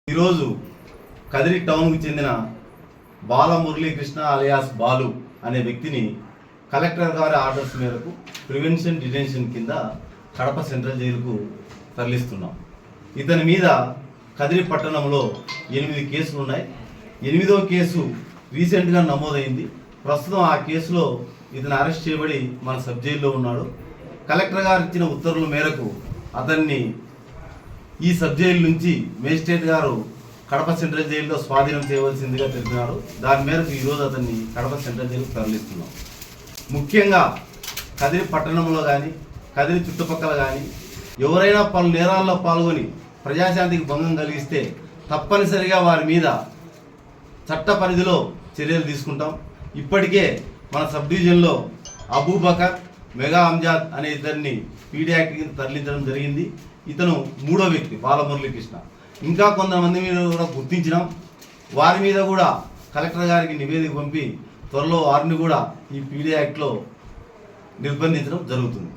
ఈరోజు కదిరి టౌన్కు చెందిన బాల మురళీకృష్ణ అలియాస్ బాలు అనే వ్యక్తిని కలెక్టర్ గారి ఆర్డర్స్ మేరకు ప్రివెన్షన్ డిటెన్షన్ కింద కడప సెంట్రల్ జైలుకు తరలిస్తున్నాం. ఇతని మీద కదిరి పట్టణంలో 8 కేసులు ఉన్నాయి. 8వ కేసు రీసెంట్గా నమోదైంది. ప్రస్తుతం ఆ కేసులో ఇతను అరెస్ట్ చేయబడి మన సబ్ జైల్లో ఉన్నాడు. కలెక్టర్ గారు ఇచ్చిన ఉత్తర్వుల మేరకు అతన్ని ఈ సబ్ జైలు నుంచి మేజిస్ట్రేట్ గారు కడప సెంట్రల్ జైల్లో స్వాధీనం చేయవలసిందిగా తెలిపినారు. దాని మేరకు ఈరోజు అతన్ని కడప సెంట్రల్ జైలుకు తరలిస్తున్నాం. ముఖ్యంగా కదిరి పట్టణంలో కానీ కదిరి చుట్టుపక్కల కానీ ఎవరైనా పలు నేరాల్లో పాల్గొని ప్రజాశాంతికి భంగం కలిగిస్తే తప్పనిసరిగా వారి మీద చట్ట పరిధిలో చర్యలు తీసుకుంటాం. ఇప్పటికే మన సబ్ డివిజన్లో అబూబకర్, మెగా అంజాద్ అనే ఇద్దరిని పీడీ యాక్ట్ కింద తరలించడం జరిగింది. ఇతను 3వ వ్యక్తి బాలమురళీకృష్ణ. ఇంకా కొంతమంది మీద కూడా గుర్తించినాం. వారి మీద కూడా కలెక్టర్ గారికి నివేదిక పంపి త్వరలో వారిని కూడా ఈ పీడీ యాక్ట్లో నిర్బంధించడం జరుగుతుంది.